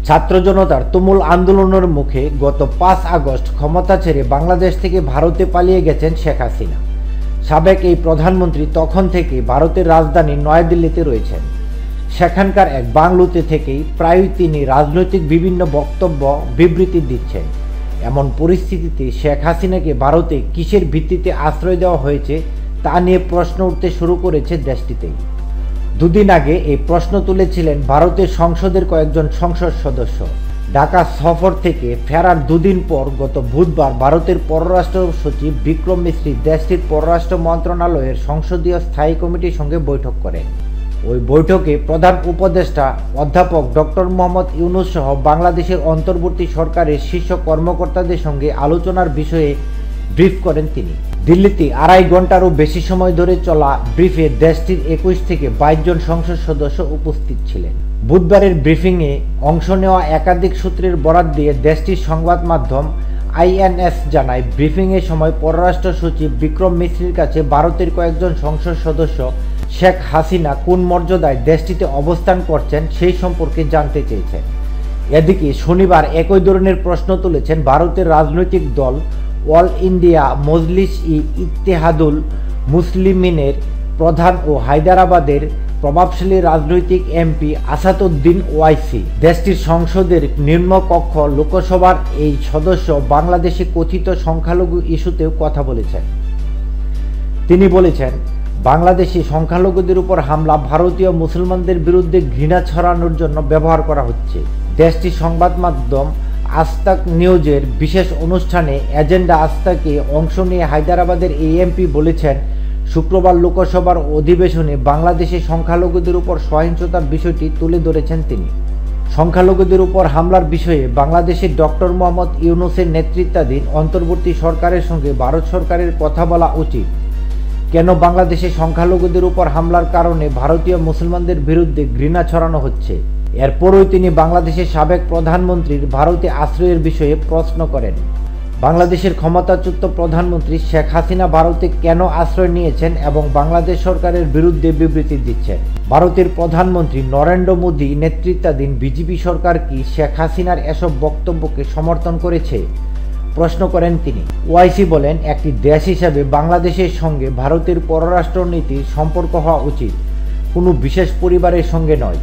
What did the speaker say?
ছাত্র জনতার তুমুল আন্দোলনের মুখে গত ৫ আগস্ট ক্ষমতা ছেড়ে বাংলাদেশ থেকে ভারতে পালিয়ে গেছেন শেখ হাসিনা। সাবেক এই প্রধানমন্ত্রী তখন থেকে ভারতের রাজধানী নয়াদিল্লিতে রয়েছেন। সেখানকার এক বাংলোতে থেকেই প্রায়ই তিনি রাজনৈতিক বিভিন্ন বক্তব্য বিবৃতি দিচ্ছেন। এমন পরিস্থিতিতে শেখ হাসিনাকে ভারতে কিসের ভিত্তিতে আশ্রয় দেওয়া হয়েছে তা নিয়ে প্রশ্ন উঠতে শুরু করেছে দেশটিতেই। দুদিন আগে এই প্রশ্ন তুলেছিলেন ভারতের সংসদের কয়েকজন সংসদ সদস্য। ঢাকা সফর থেকে ফেরার দুদিন পর গত বুধবার ভারতের পররাষ্ট্র সচিব বিক্রম মিশ্রি দেশটির পররাষ্ট্র মন্ত্রণালয়ের সংসদীয় স্থায়ী কমিটির সঙ্গে বৈঠক করেন। ওই বৈঠকে প্রধান উপদেষ্টা অধ্যাপক ডক্টর মোহাম্মদ ইউনূস সহ বাংলাদেশের অন্তর্বর্তী সরকারের শীর্ষ কর্মকর্তাদের সঙ্গে আলোচনার বিষয়ে ব্রিফ করেন তিনি। দিল্লিতে ২.৫ ঘন্টারও বেশি সময় ধরে চলা ব্রিফে দেশটির ২১ থেকে ২২ জন সংসদ সদস্য উপস্থিত ছিলেন। বুধবারের ব্রিফিংয়ে অংশ নেওয়া একাধিক সূত্রের বরাত দিয়ে দেশটির সংবাদ মাধ্যম আইএনএস জানায়, ব্রিফিংয়ের সময় পররাষ্ট্র সচিব বিক্রম মিশ্রির কাছে ভারতের কয়েকজন সংসদ সদস্য শেখ হাসিনা কোন মর্যাদায় দেশটিতে অবস্থান করছেন সেই সম্পর্কে জানতে চেয়েছেন। এদিকে শনিবার একই ধরনের প্রশ্ন তুলেছেন ভারতের রাজনৈতিক দল অল ইন্ডিয়া মজলিস-ই-ইত্তেহাদুল মুসলিমিনের প্রধান ও হায়দ্রাবাদের প্রভাবশালী রাজনৈতিক এমপি আসাদউদ্দিন ওয়াইসি। দেশটির সংসদের নিম্নকক্ষ লোকসভার এই সদস্য বাংলাদেশে কথিত সংখ্যালঘু ইস্যুতেও কথা বলেছেন। তিনি বলেছেন, বাংলাদেশি সংখ্যালঘুদের উপর হামলা ভারতীয় মুসলমানদের বিরুদ্ধে ঘৃণা ছড়ানোর জন্য ব্যবহার করা হচ্ছে। দেশটির সংবাদ মাধ্যম আজতাক নিউজের বিশেষ অনুষ্ঠানে এজেন্ডা আজতাকে অংশ নিয়ে হায়দ্রাবাদের এই এমপি বলেছেন, শুক্রবার লোকসভার অধিবেশনে বাংলাদেশের সংখ্যালঘুদের উপর সহিংসতার বিষয়টি তুলে ধরেছেন তিনি। সংখ্যালঘুদের উপর হামলার বিষয়ে বাংলাদেশের ডক্টর মোহাম্মদ ইউনূসের নেতৃত্বাধীন অন্তর্বর্তী সরকারের সঙ্গে ভারত সরকারের কথা বলা উচিত। কেন বাংলাদেশে সংখ্যালঘুদের উপর হামলার কারণে ভারতীয় মুসলমানদের বিরুদ্ধে ঘৃণা ছড়ানো হচ্ছে? এরপরই তিনি বাংলাদেশের সাবেক প্রধানমন্ত্রীর ভারতে আশ্রয়ের বিষয়ে প্রশ্ন করেন। বাংলাদেশের ক্ষমতাচ্যুত প্রধানমন্ত্রী শেখ হাসিনা ভারতে কেন আশ্রয় নিয়েছেন এবং বাংলাদেশ সরকারের বিরুদ্ধে বিবৃতি দিচ্ছেন? ভারতের প্রধানমন্ত্রী নরেন্দ্র মোদী নেতৃত্বাধীন বিজেপি সরকার কি শেখ হাসিনার এসব বক্তব্যকে সমর্থন করেছে? প্রশ্ন করেন তিনি। ওয়াইসি বলেন, একটি দেশ হিসাবে বাংলাদেশের সঙ্গে ভারতের পররাষ্ট্রনীতির সম্পর্ক হওয়া উচিত, কোনো বিশেষ পরিবারের সঙ্গে নয়।